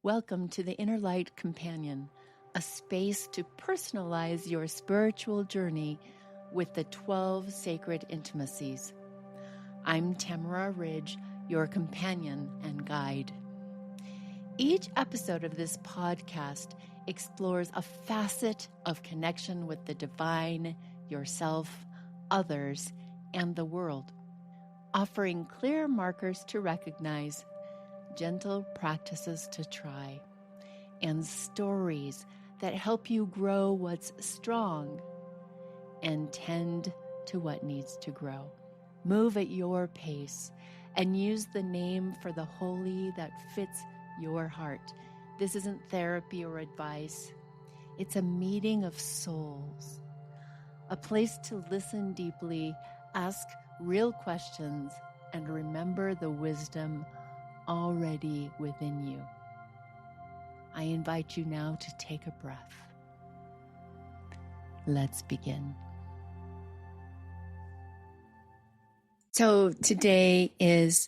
Welcome to the Inner Light Companion, a space to personalize your spiritual journey with the 12 sacred intimacies. I'm Tamara Ridge, your companion and guide. Each episode of this podcast explores a facet of connection with the divine, yourself, others, and the world, offering clear markers to recognize, gentle practices to try, and stories that help you grow what's strong and tend to what needs to grow. Move at your pace and use the name for the holy that fits your heart. This isn't therapy or advice. It's a meeting of souls, a place to listen deeply, ask real questions, and remember the wisdom already within you. I invite you now to take a breath. Let's begin. So today is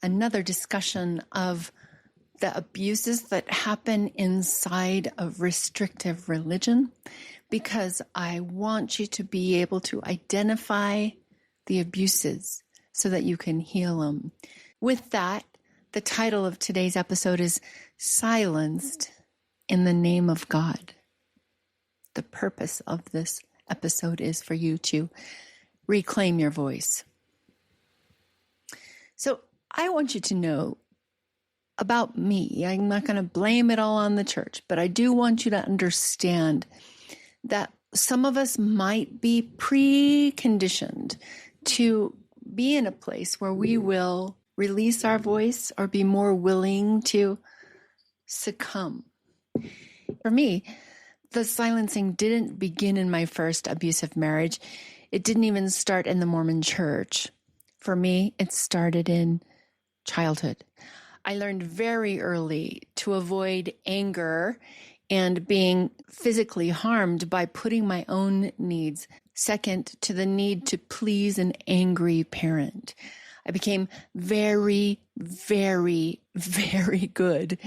another discussion of the abuses that happen inside of restrictive religion, because I want you to be able to identify the abuses so that you can heal them. With that, the title of today's episode is Silenced in the Name of God. The purpose of this episode is for you to reclaim your voice. So I want you to know about me. I'm not going to blame it all on the church, but I do want you to understand that some of us might be preconditioned to be in a place where we will release our voice or be more willing to succumb. For me, the silencing didn't begin in my first abusive marriage. It didn't even start in the Mormon church. For me, it started in childhood. I learned very early to avoid anger and being physically harmed by putting my own needs second to the need to please an angry parent. I became very, very, very good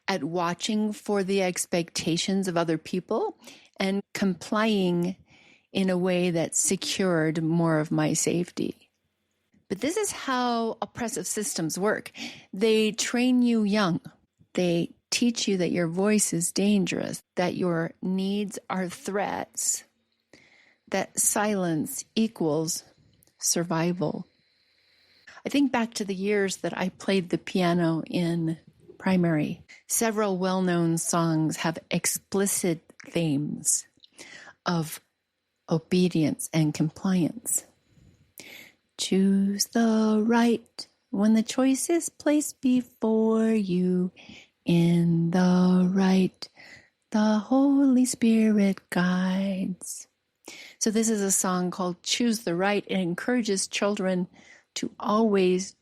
at watching for the expectations of other people and complying in a way that secured more of my safety. But this is how oppressive systems work. They train you young. They teach you that your voice is dangerous, that your needs are threats, that silence equals survival. I think back to the years that I played the piano in primary. Several well-known songs have explicit themes of obedience and compliance. Choose the right when the choice is placed before you. In the right, the Holy Spirit guides. So this is a song called Choose the Right. It encourages children to always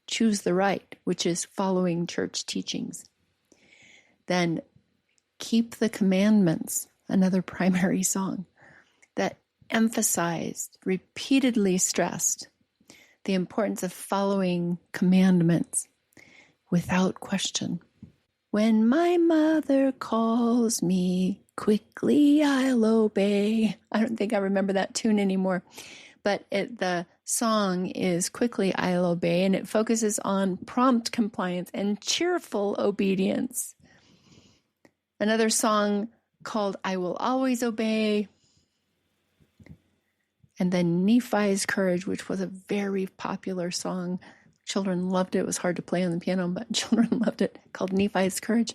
choose the right, which is following church teachings. Then Keep the Commandments, another primary song that emphasized, repeatedly stressed the importance of following commandments without question. When my mother calls me, quickly I'll obey. I don't think I remember that tune anymore. But the song is Quickly I'll Obey, and it focuses on prompt compliance and cheerful obedience. Another song called I Will Always Obey. And then Nephi's Courage, which was a very popular song. Children loved it. It was hard to play on the piano, but children loved it, called Nephi's Courage.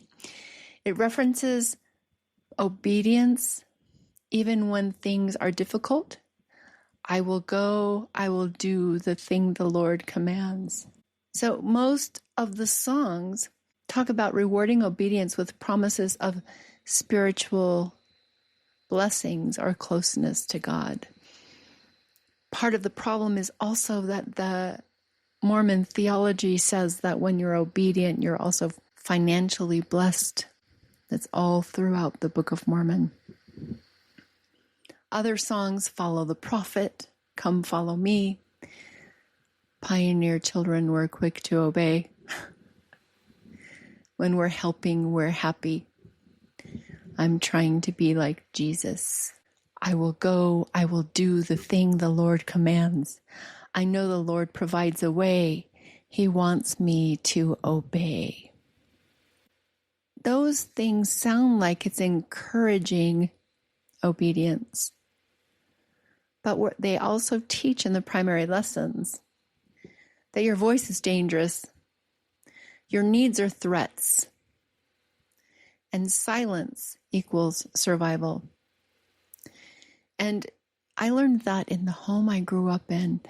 It references obedience even when things are difficult. I will go, I will do the thing the Lord commands. So most of the songs talk about rewarding obedience with promises of spiritual blessings or closeness to God. Part of the problem is also that the Mormon theology says that when you're obedient, you're also financially blessed. That's all throughout the Book of Mormon. Other songs follow the prophet, Come Follow Me. Pioneer children were quick to obey. When we're helping, we're happy. I'm trying to be like Jesus. I will go, I will do the thing the Lord commands. I know the Lord provides a way. He wants me to obey. Those things sound like it's encouraging obedience. But what they also teach in the primary lessons, that your voice is dangerous, your needs are threats, and silence equals survival. And I learned that in the home I grew up in,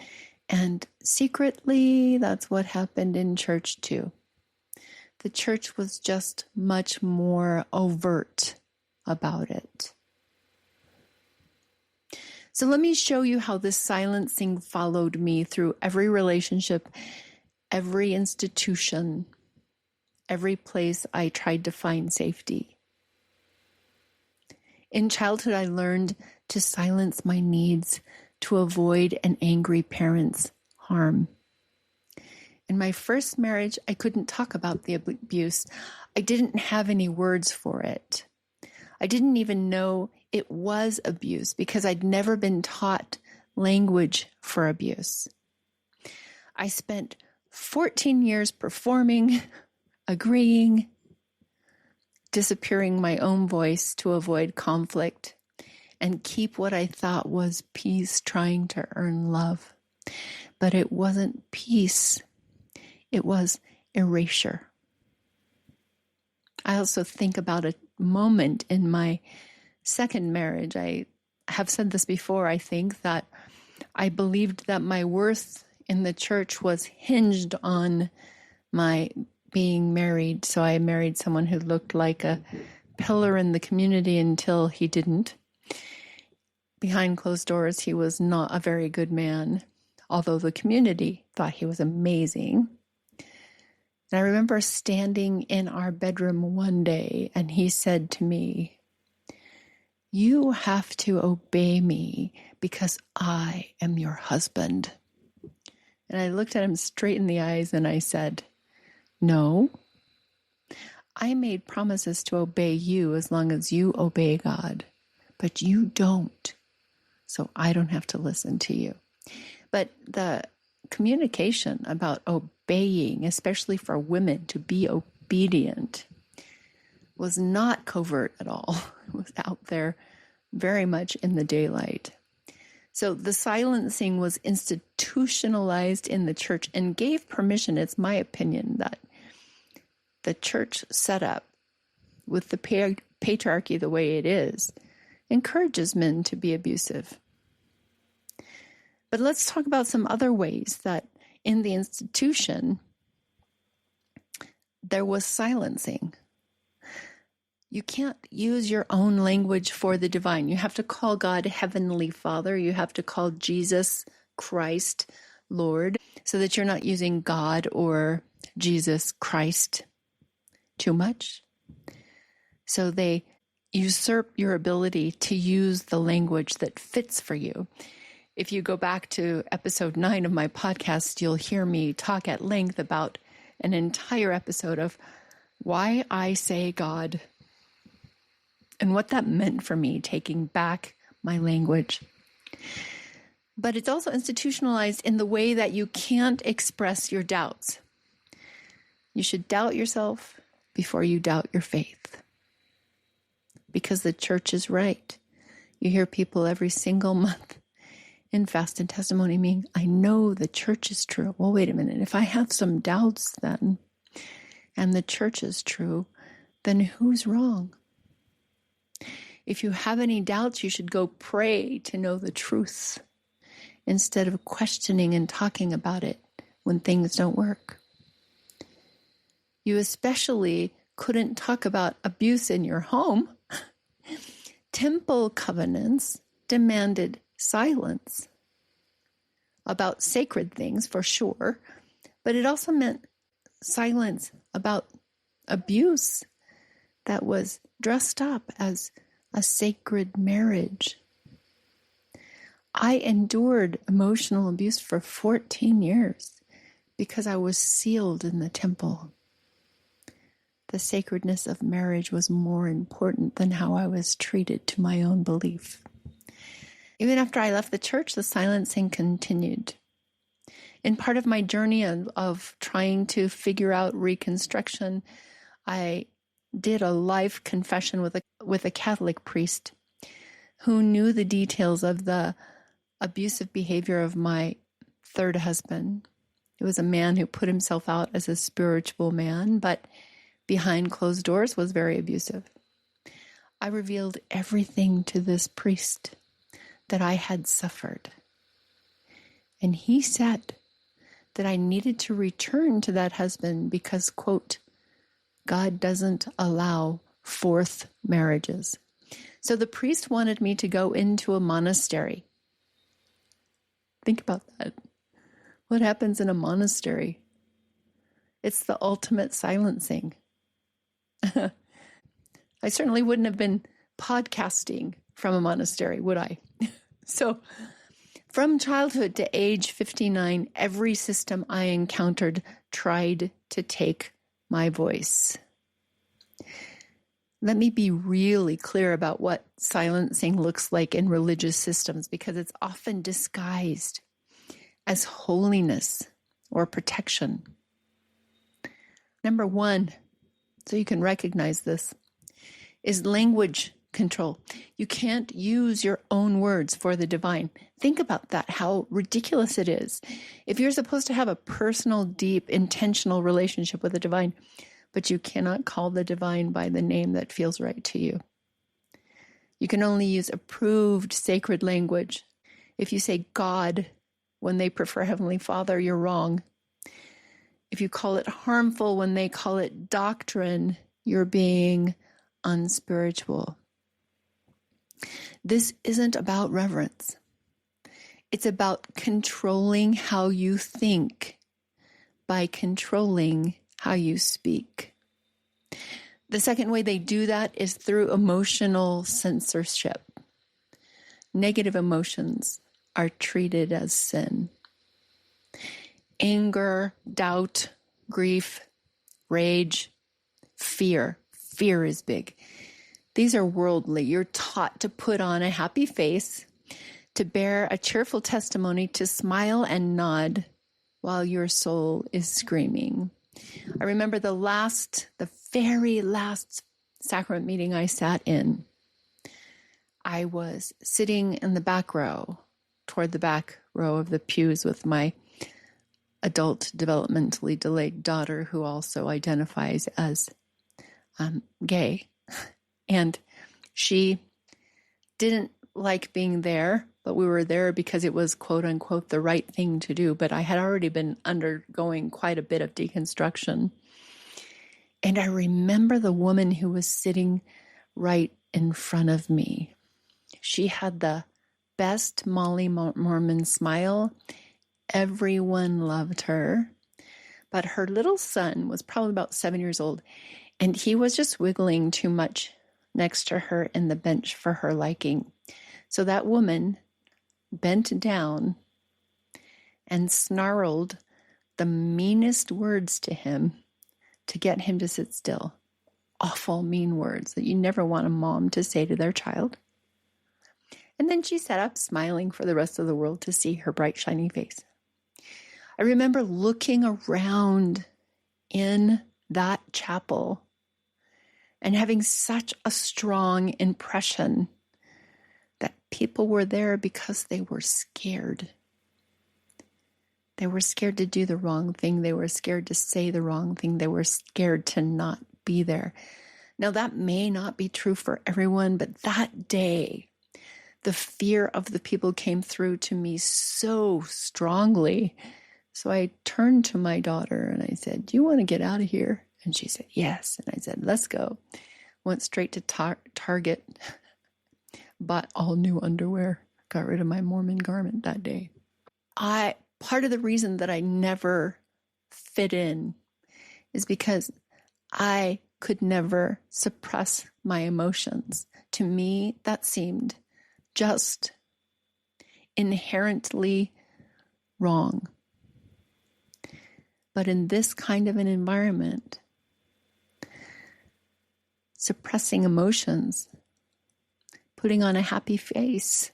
and secretly, that's what happened in church too. The church was just much more overt about it. So let me show you how this silencing followed me through every relationship, every institution, every place I tried to find safety. In childhood, I learned to silence my needs to avoid an angry parent's harm. In my first marriage, I couldn't talk about the abuse. I didn't have any words for it. I didn't even know it was abuse because I'd never been taught language for abuse. I spent 14 years performing, agreeing, disappearing my own voice to avoid conflict and keep what I thought was peace, trying to earn love. But it wasn't peace. It was erasure. I also think about a moment in my second marriage. I have said this before, I think, that I believed that my worth in the church was hinged on my being married. So I married someone who looked like a pillar in the community until he didn't. Behind closed doors, he was not a very good man, although the community thought he was amazing. And I remember standing in our bedroom one day, and he said to me, "You have to obey me because I am your husband." And I looked at him straight in the eyes and I said, "No, I made promises to obey you as long as you obey God, but you don't, so I don't have to listen to you." But the communication about obeying, especially for women to be obedient, was not covert at all. It was out there very much in the daylight. So the silencing was institutionalized in the church and gave permission, it's my opinion, that the church setup with the patriarchy the way it is encourages men to be abusive. But let's talk about some other ways that in the institution there was silencing. You can't use your own language for the divine. You have to call God Heavenly Father. You have to call Jesus Christ Lord, so that you're not using God or Jesus Christ too much. So they usurp your ability to use the language that fits for you. If you go back to episode 9 of my podcast, you'll hear me talk at length about an entire episode of why I say God and what that meant for me, taking back my language. But it's also institutionalized in the way that you can't express your doubts. You should doubt yourself before you doubt your faith, because the church is right. You hear people every single month in fast and testimony meeting, "I know the church is true." Well, wait a minute. If I have some doubts then, and the church is true, then who's wrong? If you have any doubts, you should go pray to know the truth instead of questioning and talking about it when things don't work. You especially couldn't talk about abuse in your home. Temple covenants demanded silence about sacred things, for sure, but it also meant silence about abuse that was dressed up as a sacred marriage. I endured emotional abuse for 14 years because I was sealed in the temple. the sacredness of marriage was more important than how I was treated to my own belief. Even after I left the church, the silencing continued. In part of my journey of trying to figure out reconstruction, I did a life confession with a Catholic priest who knew the details of the abusive behavior of my third husband. It was a man who put himself out as a spiritual man, but behind closed doors was very abusive. I revealed everything to this priest that I had suffered. And he said that I needed to return to that husband because, quote, God doesn't allow fourth marriages. So the priest wanted me to go into a monastery. Think about that. What happens in a monastery? It's the ultimate silencing. I certainly wouldn't have been podcasting from a monastery, would I? So from childhood to age 59, every system I encountered tried to take my voice. Let me be really clear about what silencing looks like in religious systems, because it's often disguised as holiness or protection. Number one, so you can recognize this, is language control. You can't use your own words for the divine. Think about that, how ridiculous it is. If you're supposed to have a personal, deep, intentional relationship with the divine, but you cannot call the divine by the name that feels right to you. You can only use approved sacred language. If you say God when they prefer Heavenly Father, you're wrong. If you call it harmful when they call it doctrine, you're being unspiritual. This isn't about reverence. It's about controlling how you think by controlling how you speak. The second way they do that is through emotional censorship. Negative emotions are treated as sin. Anger, doubt, grief, rage, fear. Fear is big. These are worldly. You're taught to put on a happy face, to bear a cheerful testimony, to smile and nod while your soul is screaming. I remember the very last sacrament meeting I sat in. I was sitting in the back row, toward the back row of the pews with my adult developmentally delayed daughter, who also identifies as gay. And she didn't like being there, but we were there because it was, quote unquote, the right thing to do. But I had already been undergoing quite a bit of deconstruction. And I remember the woman who was sitting right in front of me. She had the best Molly Mormon smile. Everyone loved her. But her little son was probably about 7 years old, and he was just wiggling too much next to her in the bench for her liking. So that woman bent down and snarled the meanest words to him to get him to sit still. Awful, mean words that you never want a mom to say to their child. And then she sat up smiling for the rest of the world to see her bright, shiny face. I remember looking around in that chapel and having such a strong impression that people were there because they were scared. They were scared to do the wrong thing. They were scared to say the wrong thing. They were scared to not be there. Now, that may not be true for everyone, but that day, the fear of the people came through to me so strongly. So I turned to my daughter and I said, "Do you want to get out of here?" And she said, "Yes." And I said, "Let's go." Went straight to Target, bought all new underwear, got rid of my Mormon garment that day. Part of the reason that I never fit in is because I could never suppress my emotions. To me, that seemed just inherently wrong. But in this kind of an environment, suppressing emotions, putting on a happy face,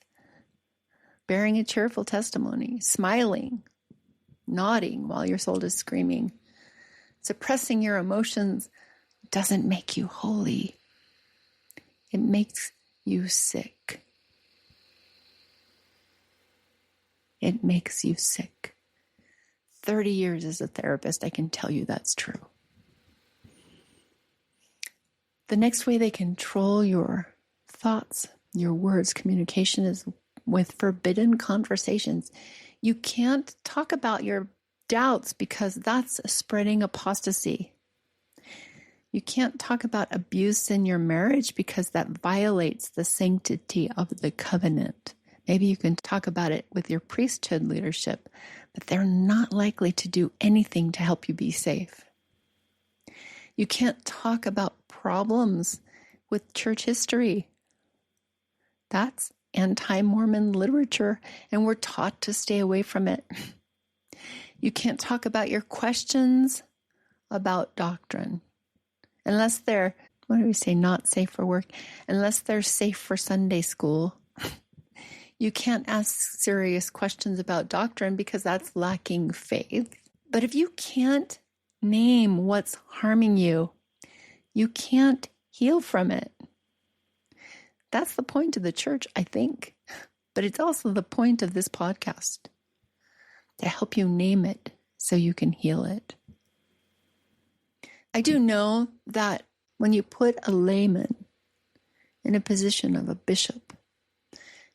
bearing a cheerful testimony, smiling, nodding while your soul is screaming. Suppressing your emotions doesn't make you holy. It makes you sick. It makes you sick. 30 years as a therapist, I can tell you that's true. The next way they control your thoughts, your words, communication is with forbidden conversations. You can't talk about your doubts because that's spreading apostasy. You can't talk about abuse in your marriage because that violates the sanctity of the covenant. Maybe you can talk about it with your priesthood leadership, but they're not likely to do anything to help you be safe. You can't talk about problems with church history. That's anti-Mormon literature, and we're taught to stay away from it. You can't talk about your questions about doctrine unless they're, what do we say, not safe for work, unless they're safe for Sunday school. You can't ask serious questions about doctrine because that's lacking faith. But if you can't name what's harming you, you can't heal from it. That's the point of the church, I think. But it's also the point of this podcast, to help you name it so you can heal it. I do know that when you put a layman in a position of a bishop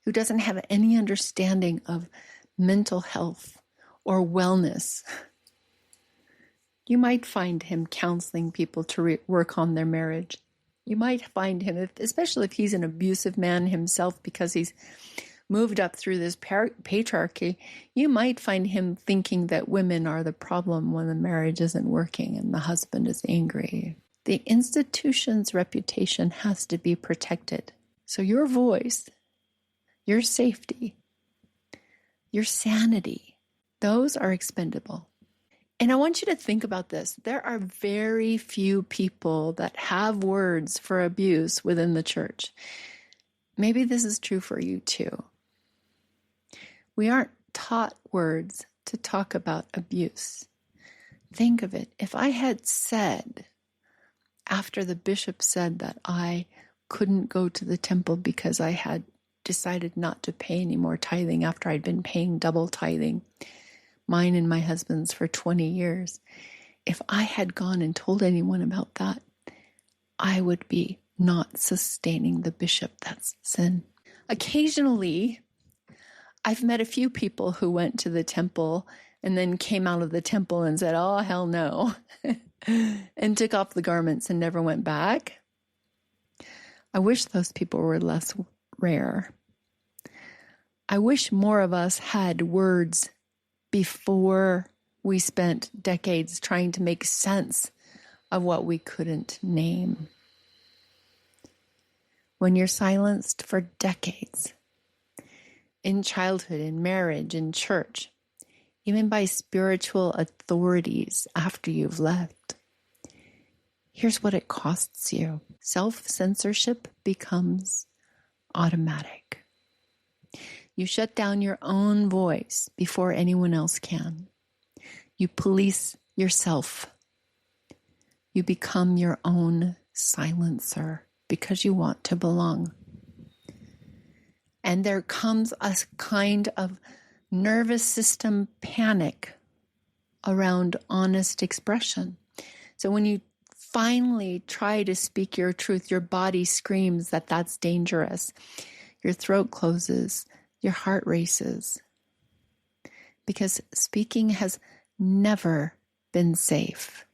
who doesn't have any understanding of mental health or wellness, you might find him counseling people to work on their marriage. You might find him, especially if he's an abusive man himself because he's moved up through this patriarchy, you might find him thinking that women are the problem when the marriage isn't working and the husband is angry. The institution's reputation has to be protected. So your voice, your safety, your sanity, those are expendable. And I want you to think about this. There are very few people that have words for abuse within the church. Maybe this is true for you too. We aren't taught words to talk about abuse. Think of it. If I had said, after the bishop said that I couldn't go to the temple because I had decided not to pay any more tithing after I'd been paying double tithing, mine and my husband's, for 20 years. If I had gone and told anyone about that, I would be not sustaining the bishop. That's sin. Occasionally, I've met a few people who went to the temple and then came out of the temple and said, oh, hell no, and took off the garments and never went back. I wish those people were less rare. I wish more of us had words before we spent decades trying to make sense of what we couldn't name. When you're silenced for decades, in childhood, in marriage, in church, even by spiritual authorities after you've left, here's what it costs you. Self-censorship becomes automatic. You shut down your own voice before anyone else can. You police yourself. You become your own silencer because you want to belong. And there comes a kind of nervous system panic around honest expression. So when you finally try to speak your truth, your body screams that that's dangerous. Your throat closes, your heart races. Because speaking has never been safe.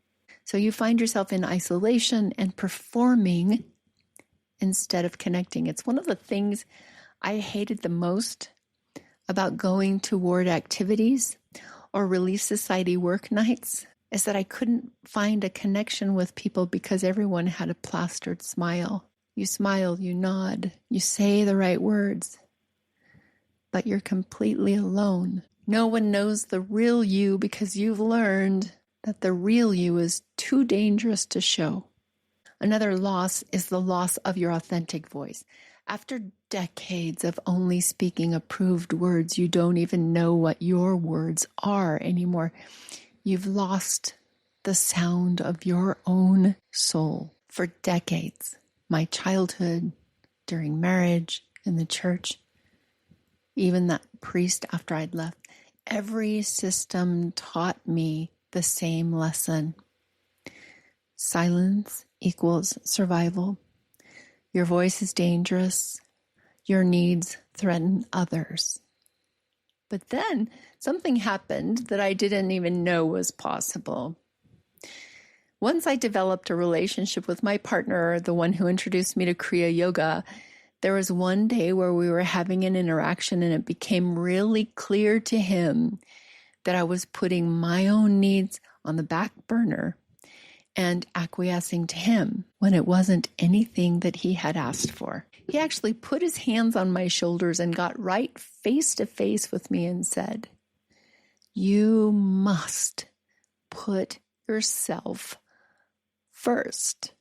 So you find yourself in isolation and performing instead of connecting. It's one of the things I hated the most about going to ward activities or Relief Society work nights is that I couldn't find a connection with people because everyone had a plastered smile. You smile, you nod, you say the right words, but you're completely alone. No one knows the real you because you've learned that the real you is too dangerous to show. Another loss is the loss of your authentic voice. After decades of only speaking approved words, you don't even know what your words are anymore. You've lost the sound of your own soul. For decades, my childhood, during marriage, in the church, even that priest after I'd left, every system taught me the same lesson. Silence equals survival. Your voice is dangerous. Your needs threaten others. But then something happened that I didn't even know was possible. Once I developed a relationship with my partner, the one who introduced me to Kriya Yoga, there was one day where we were having an interaction and it became really clear to him that I was putting my own needs on the back burner and acquiescing to him when it wasn't anything that he had asked for. He actually put his hands on my shoulders and got right face to face with me and said, "You must put yourself first."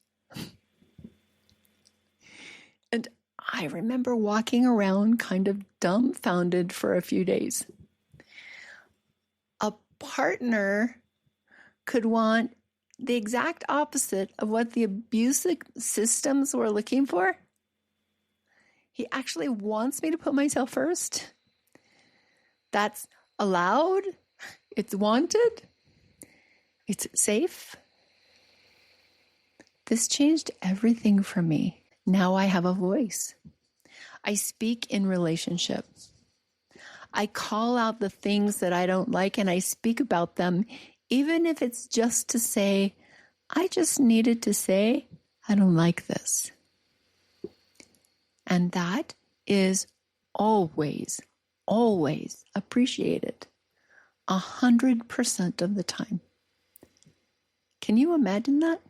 And I remember walking around kind of dumbfounded for a few days. A partner could want the exact opposite of what the abusive systems were looking for. He actually wants me to put myself first. That's allowed. It's wanted. It's safe. This changed everything for me. Now I have a voice. I speak in relationship. I call out the things that I don't like and I speak about them, even if it's just to say, I just needed to say, I don't like this. And that is always, always appreciated 100% of the time. Can you imagine that?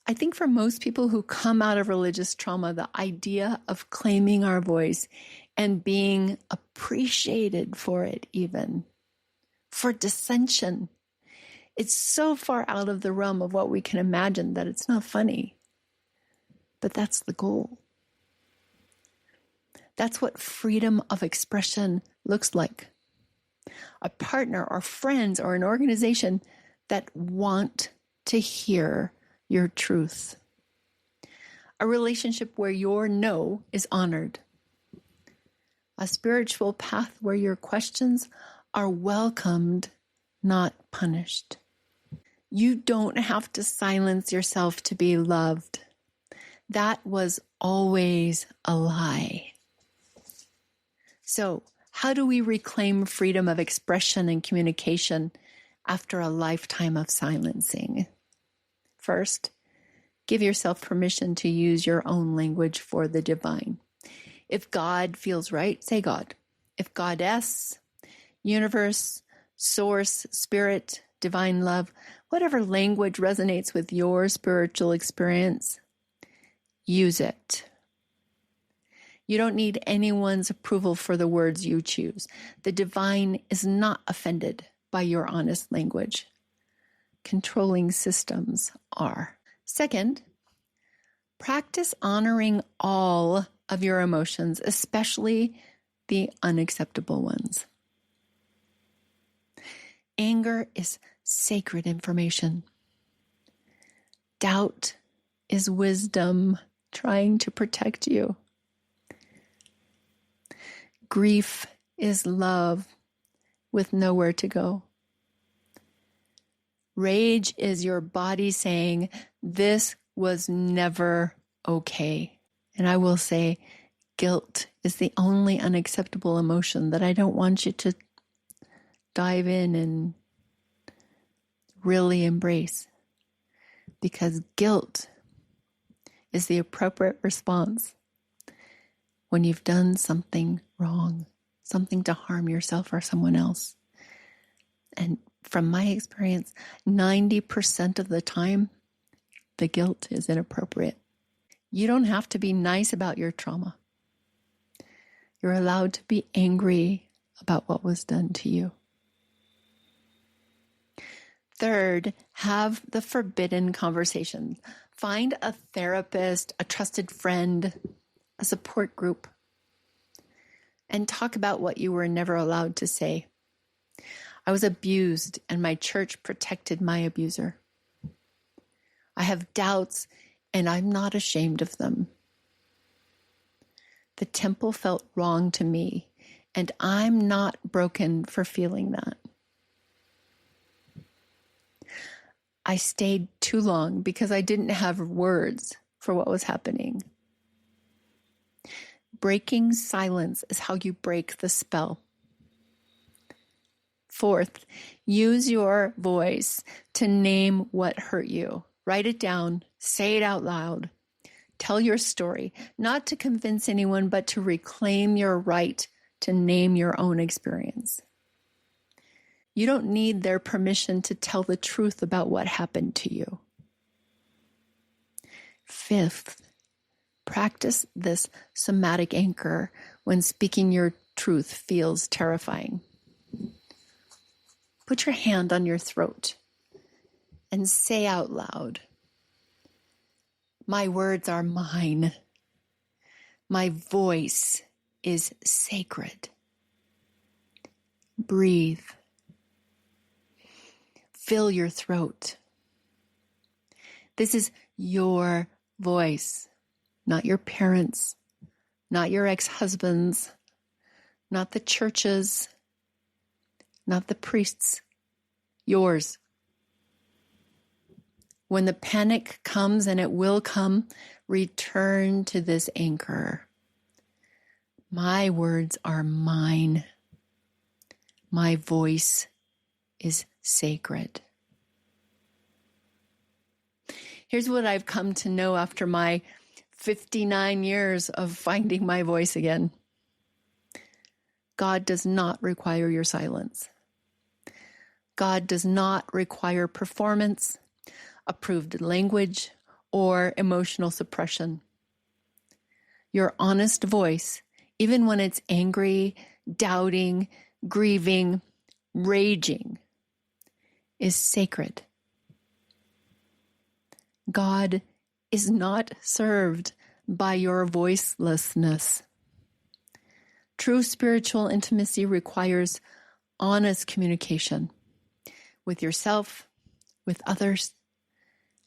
I think for most people who come out of religious trauma, the idea of claiming our voice and being appreciated for it, even for dissension, it's so far out of the realm of what we can imagine that it's not funny. But that's the goal. That's what freedom of expression looks like. A partner or friends or an organization that want to hear your truth. A relationship where your no is honored. A spiritual path where your questions are welcomed, not punished. You don't have to silence yourself to be loved. That was always a lie. So, how do we reclaim freedom of expression and communication after a lifetime of silencing? First, give yourself permission to use your own language for the divine. If God feels right, say God. If Goddess, universe, source, spirit, divine love, whatever language resonates with your spiritual experience, use it. You don't need anyone's approval for the words you choose. The divine is not offended by your honest language. Controlling systems are. Second, practice honoring all of your emotions, especially the unacceptable ones. Anger is sacred information. Doubt is wisdom trying to protect you. Grief is love with nowhere to go. Rage is your body saying, this was never okay. And I will say, guilt is the only unacceptable emotion that I don't want you to dive in and really embrace. Because guilt is the appropriate response when you've done something wrong, something to harm yourself or someone else. And from my experience, 90% of the time, the guilt is inappropriate. You don't have to be nice about your trauma. You're allowed to be angry about what was done to you. Third, have the forbidden conversations. Find a therapist, a trusted friend, a support group, and talk about what you were never allowed to say. I was abused, and my church protected my abuser. I have doubts, and I'm not ashamed of them. The temple felt wrong to me, and I'm not broken for feeling that. I stayed too long because I didn't have words for what was happening. Breaking silence is how you break the spell. Fourth, use your voice to name what hurt you. Write it down, say it out loud. Tell your story, not to convince anyone, but to reclaim your right to name your own experience. You don't need their permission to tell the truth about what happened to you. Fifth, practice this somatic anchor when speaking your truth feels terrifying. Put your hand on your throat and say out loud, "My words are mine. My voice is sacred." Breathe. Fill your throat. This is your voice, not your parents', not your ex-husband's, not the church's, not the priest's, yours. When the panic comes, and it will come, return to this anchor. My words are mine. My voice is sacred. Here's what I've come to know after my 59 years of finding my voice again. God does not require your silence. God does not require performance, approved language, or emotional suppression. Your honest voice, even when it's angry, doubting, grieving, raging, is sacred. God is not served by your voicelessness. True spiritual intimacy requires honest communication with yourself, with others,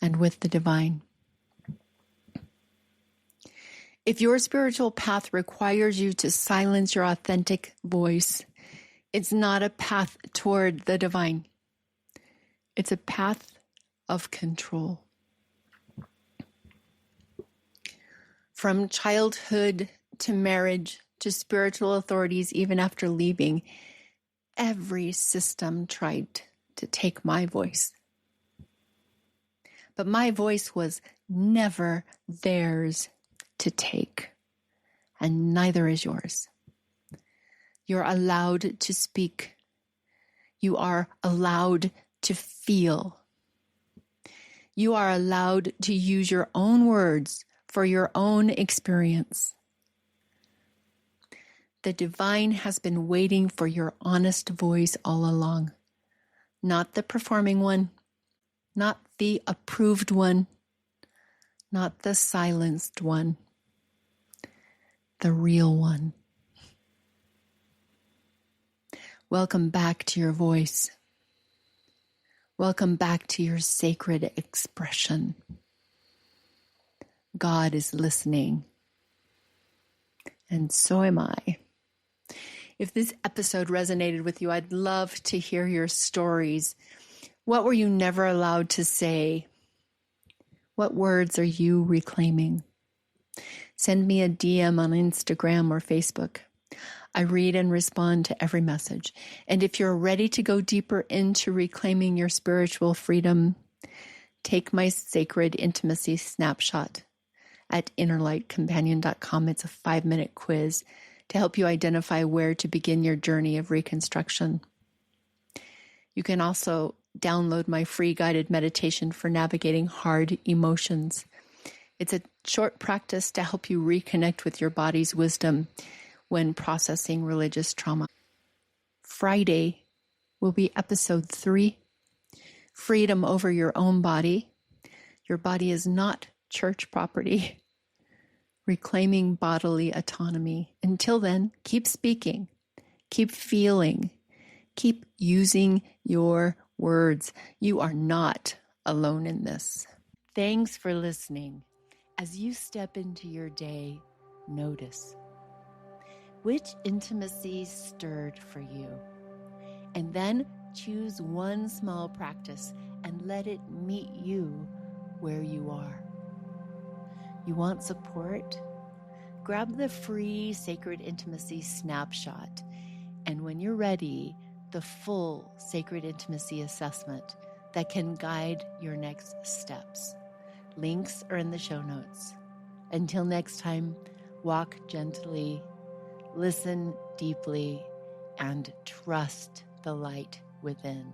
and with the divine. If your spiritual path requires you to silence your authentic voice, it's not a path toward the divine. It's a path of control. From childhood to marriage to spiritual authorities, even after leaving, every system tried to take my voice. But my voice was never theirs to take, and neither is yours. You're allowed to speak. You are allowed to feel. You are allowed to use your own words for your own experience. The divine has been waiting for your honest voice all along, not the performing one, not the approved one, not the silenced one, the real one. Welcome back to your voice. Welcome back to your sacred expression. God is listening, and so am I. If this episode resonated with you, I'd love to hear your stories. What were you never allowed to say? What words are you reclaiming? Send me a DM on Instagram or Facebook. I read and respond to every message. And if you're ready to go deeper into reclaiming your spiritual freedom, take my Sacred Intimacy Snapshot at innerlightcompanion.com. It's a 5-minute quiz to help you identify where to begin your journey of reconstruction. You can also download my free guided meditation for navigating hard emotions. It's a short practice to help you reconnect with your body's wisdom when processing religious trauma. Friday will be episode 3, Freedom Over Your Own Body, Your body is not church property. Reclaiming bodily autonomy. Until then, keep speaking, keep feeling, keep using your words. You are not alone in this. Thanks for listening. As you step into your day, notice which intimacies stirred for you, and then choose one small practice and let it meet you where you are. You want support? Grab the free Sacred Intimacy Snapshot, and when you're ready, the full Sacred Intimacy Assessment that can guide your next steps. Links are in the show notes. Until next time, walk gently, listen deeply, and trust the light within.